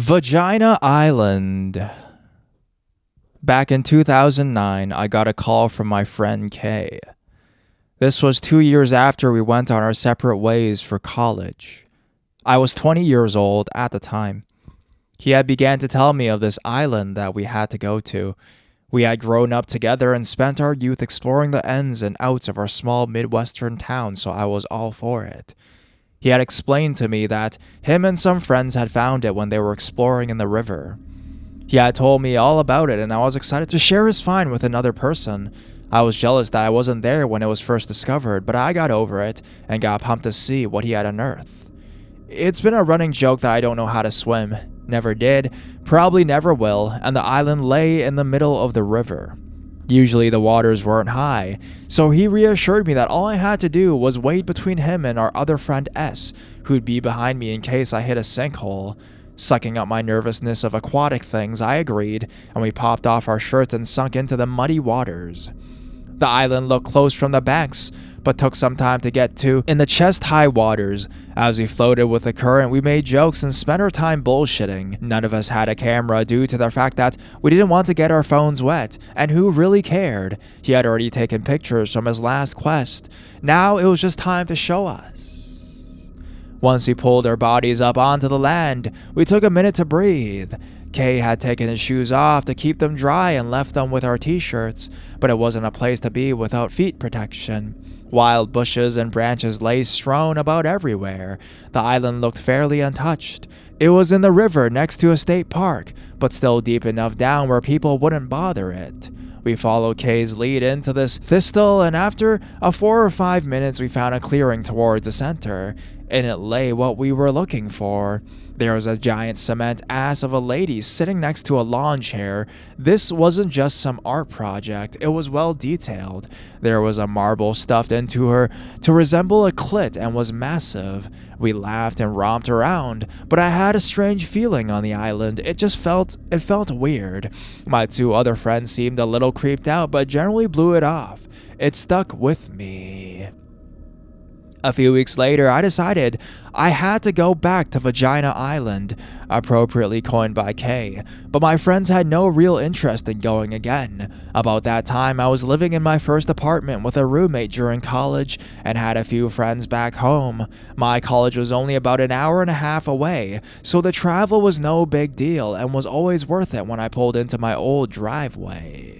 Vagina Island. Back in 2009, I got a call from my friend Kay. This was 2 years after we went on our separate ways for college. I was 20 years old at the time. He had began to tell me of this island that we had to go to. We had grown up together and spent our youth exploring the ins and outs of our small Midwestern town, so I was all for it. He had explained to me that him and some friends had found it when they were exploring in the river. He had told me all about it, and I was excited to share his find with another person. I was jealous that I wasn't there when it was first discovered, but I got over it and got pumped to see what he had unearthed. It's been a running joke that I don't know how to swim. Never did, probably never will, and the island lay in the middle of the river. Usually the waters weren't high, so he reassured me that all I had to do was wait between him and our other friend S, who'd be behind me in case I hit a sinkhole. Sucking up my nervousness of aquatic things, I agreed, and we popped off our shirts and sunk into the muddy waters. The island looked close from the banks, but took some time to get to. In the chest-high waters, as we floated with the current, we made jokes and spent our time bullshitting. None of us had a camera due to the fact that we didn't want to get our phones wet, and who really cared? He had already taken pictures from his last quest. Now it was just time to show us. Once we pulled our bodies up onto the land, we took a minute to breathe. Kay had taken his shoes off to keep them dry and left them with our t-shirts, but it wasn't a place to be without feet protection. Wild bushes and branches lay strewn about everywhere. The island looked fairly untouched. It was in the river next to a state park, but still deep enough down where people wouldn't bother it. We followed Kay's lead into this thistle, and after 4 or 5 minutes we found a clearing towards the center. In it lay what we were looking for. There was a giant cement ass of a lady sitting next to a lawn chair. This wasn't just some art project, it was well detailed. There was a marble stuffed into her to resemble a clit and was massive. We laughed and romped around, but I had a strange feeling on the island. It felt weird. My 2 other friends seemed a little creeped out, but generally blew it off. It stuck with me. A few weeks later, I decided I had to go back to Vagina Island, appropriately coined by Kay, but my friends had no real interest in going again. About that time, I was living in my first apartment with a roommate during college and had a few friends back home. My college was only about an hour and a half away, so the travel was no big deal and was always worth it when I pulled into my old driveway.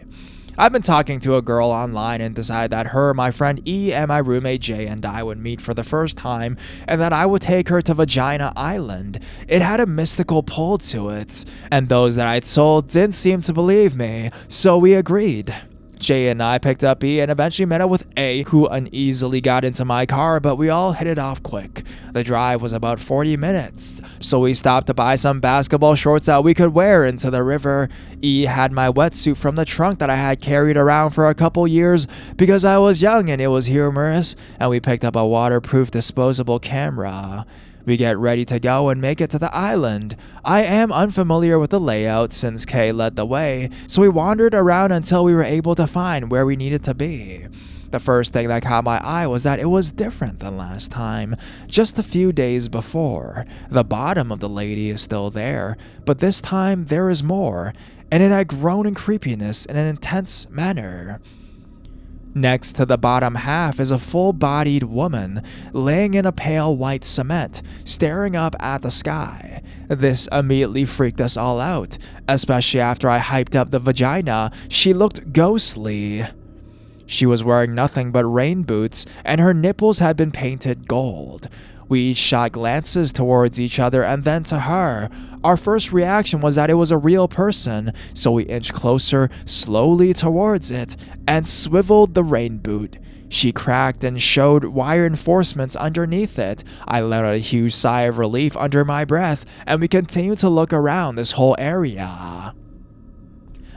I've been talking to a girl online and decided that her, my friend E, and my roommate J and I would meet for the first time and that I would take her to Vagina Island. It had a mystical pull to it, and those that I'd told didn't seem to believe me, so we agreed. J and I picked up E and eventually met up with A, who uneasily got into my car, but we all hit it off quick. The drive was about 40 minutes, so we stopped to buy some basketball shorts that we could wear into the river. E had my wetsuit from the trunk that I had carried around for a couple years because I was young and it was humorous, and we picked up a waterproof disposable camera. We get ready to go and make it to the island. I am unfamiliar with the layout since Kay led the way, so we wandered around until we were able to find where we needed to be. The first thing that caught my eye was that it was different than last time, just a few days before. The bottom of the lady is still there, but this time there is more, and it had grown in creepiness in an intense manner. Next to the bottom half is a full-bodied woman laying in a pale white cement, staring up at the sky. This immediately freaked us all out, especially after I hyped up the vagina. She looked ghostly. She was wearing nothing but rain boots, and her nipples had been painted gold. We each shot glances towards each other and then to her. Our first reaction was that it was a real person, so we inched closer, slowly towards it, and swiveled the rain boot. She cracked and showed wire reinforcements underneath it. I let out a huge sigh of relief under my breath, and we continued to look around this whole area.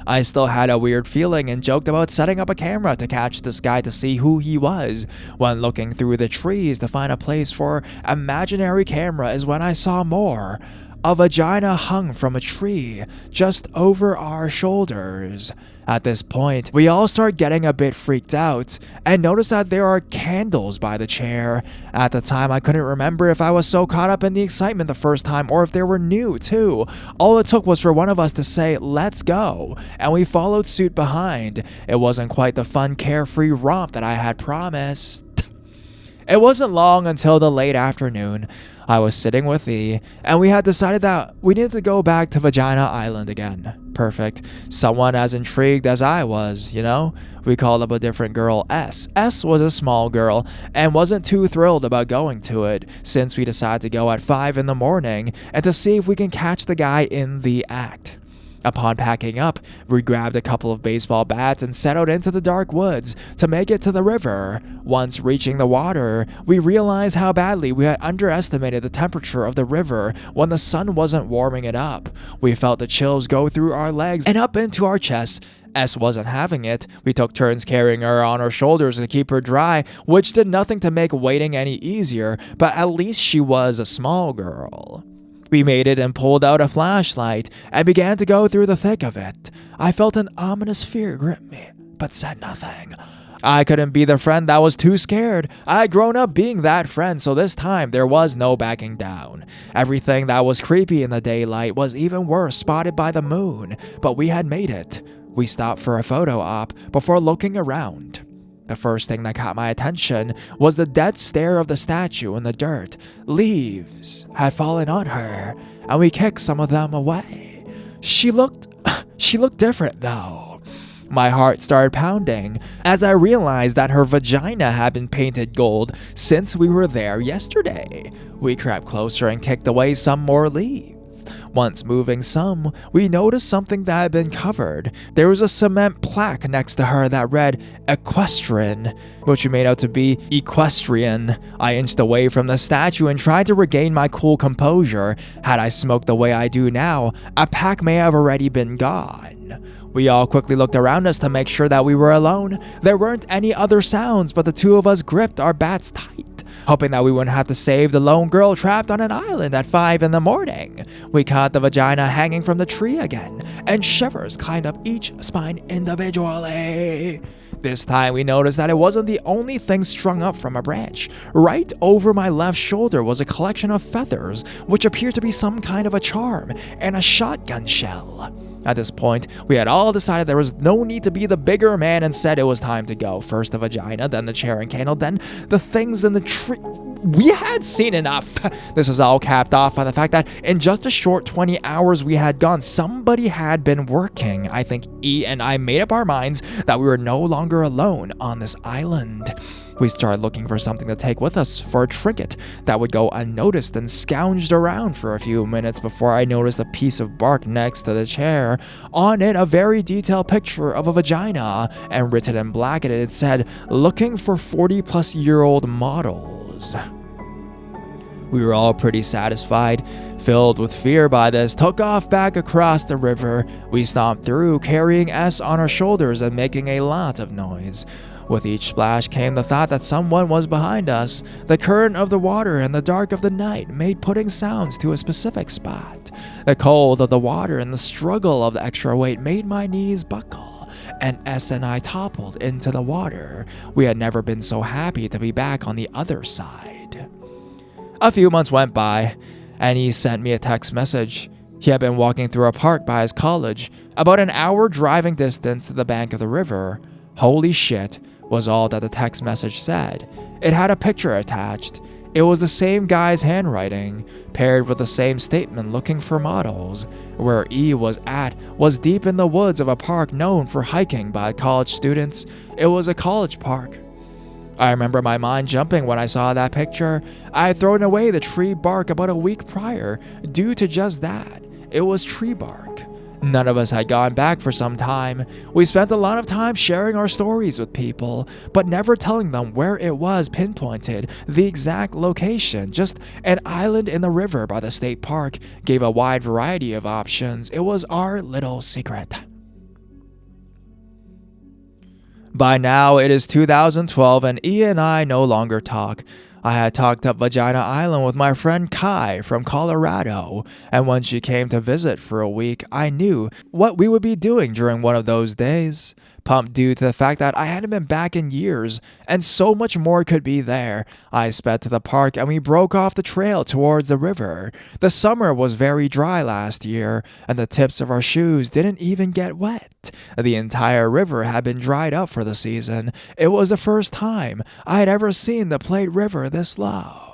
I still had a weird feeling and joked about setting up a camera to catch this guy to see who he was. When looking through the trees to find a place for imaginary camera is when I saw more. a vagina hung from a tree just over our shoulders. At this point, we all start getting a bit freaked out and notice that there are candles by the chair. At the time, I couldn't remember if I was so caught up in the excitement the first time or if they were new too. All it took was for one of us to say, "Let's go," and we followed suit behind. It wasn't quite the fun, carefree romp that I had promised. It wasn't long until the late afternoon. I was sitting with E, and we had decided that we needed to go back to Vagina Island again. Perfect. Someone as intrigued as I was, you know? We called up a different girl, S. S was a small girl and wasn't too thrilled about going to it, since we decided to go at 5 in the morning and to see if we can catch the guy in the act. Upon packing up, we grabbed a couple of baseball bats and set out into the dark woods to make it to the river. Once reaching the water, we realized how badly we had underestimated the temperature of the river when the sun wasn't warming it up. We felt the chills go through our legs and up into our chests. S wasn't having it. We took turns carrying her on our shoulders to keep her dry, which did nothing to make waiting any easier, but at least she was a small girl. We made it and pulled out a flashlight and began to go through the thick of it. I felt an ominous fear grip me, but said nothing. I couldn't be the friend that was too scared. I had grown up being that friend, so this time there was no backing down. Everything that was creepy in the daylight was even worse spotted by the moon, but we had made it. We stopped for a photo op before looking around. The first thing that caught my attention was the dead stare of the statue in the dirt. Leaves had fallen on her, and we kicked some of them away. She looked different though. My heart started pounding as I realized that her vagina had been painted gold since we were there yesterday. We crept closer and kicked away some more leaves. Once moving some, we noticed something that had been covered. There was a cement plaque next to her that read equestrian, which we made out to be equestrian. I inched away from the statue and tried to regain my cool composure. Had I smoked the way I do now, a pack may have already been gone. We all quickly looked around us to make sure that we were alone. There weren't any other sounds, but the two of us gripped our bats tight, hoping that we wouldn't have to save the lone girl trapped on an island at 5 in the morning. We caught the vagina hanging from the tree again, and shivers climbed up each spine individually. This time we noticed that it wasn't the only thing strung up from a branch. Right over my left shoulder was a collection of feathers, which appeared to be some kind of a charm, and a shotgun shell. At this point, we had all decided there was no need to be the bigger man and said it was time to go. First the vagina, then the chair and candle, then the things in the tree. We had seen enough. This was all capped off by the fact that in just a short 20 hours we had gone, somebody had been working. I think E and I made up our minds that we were no longer alone on this island. We started looking for something to take with us, for a trinket that would go unnoticed, and scounged around for a few minutes before I noticed a piece of bark next to the chair. On it, a very detailed picture of a vagina, and written in black it said, "Looking for 40-plus-year-old models." We were all pretty satisfied. Filled with fear by this, took off back across the river. We stomped through, carrying S on our shoulders and making a lot of noise. With each splash came the thought that someone was behind us. The current of the water and the dark of the night made putting sounds to a specific spot. The cold of the water and the struggle of the extra weight made my knees buckle, and S and I toppled into the water. We had never been so happy to be back on the other side. A few months went by, and he sent me a text message. He had been walking through a park by his college, about an hour driving distance to the bank of the river. Holy shit, was all that the text message said. It had a picture attached. It was the same guy's handwriting, paired with the same statement looking for models. Where E was at was deep in the woods of a park known for hiking by college students. It was a college park. I remember my mind jumping when I saw that picture. I had thrown away the tree bark about a week prior, due to just that. It was tree bark. None of us had gone back for some time. We spent a lot of time sharing our stories with people, but never telling them where it was pinpointed, the exact location. Just an island in the river by the state park gave a wide variety of options. It was our little secret. By now, it is 2012 and E and I no longer talk. I had talked up Vagina Island with my friend Kai from Colorado, and when she came to visit for a week, I knew what we would be doing during one of those days. Pumped due to the fact that I hadn't been back in years, and so much more could be there, I sped to the park and we broke off the trail towards the river. The summer was very dry last year, and the tips of our shoes didn't even get wet. The entire river had been dried up for the season. It was the first time I had ever seen the Plate River this low.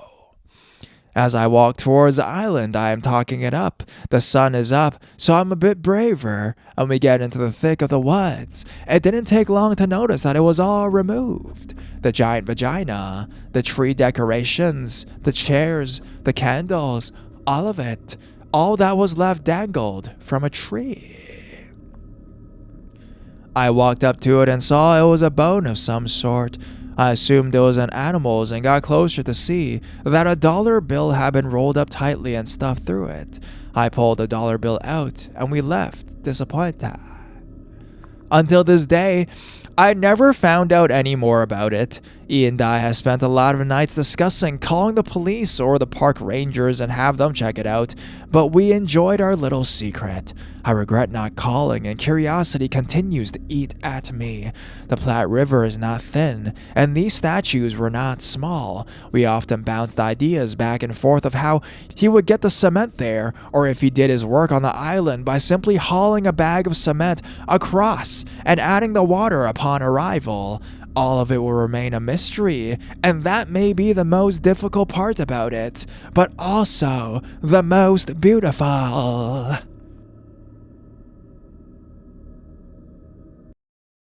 As I walk towards the island, I am talking it up. The sun is up, so I'm a bit braver, and we get into the thick of the woods. It didn't take long to notice that it was all removed. The giant vagina, the tree decorations, the chairs, the candles, all of it. All that was left dangled from a tree. I walked up to it and saw it was a bone of some sort. I assumed it was an animal's and got closer to see that a dollar bill had been rolled up tightly and stuffed through it. I pulled the dollar bill out and we left disappointed. Until this day, I never found out any more about it. Ian and I have spent a lot of nights discussing calling the police or the park rangers and have them check it out, but we enjoyed our little secret. I regret not calling, and curiosity continues to eat at me. The Platte River is not thin, and these statues were not small. We often bounced ideas back and forth of how he would get the cement there, or if he did his work on the island by simply hauling a bag of cement across and adding the water upon arrival. All of it will remain a mystery, and that may be the most difficult part about it, but also the most beautiful.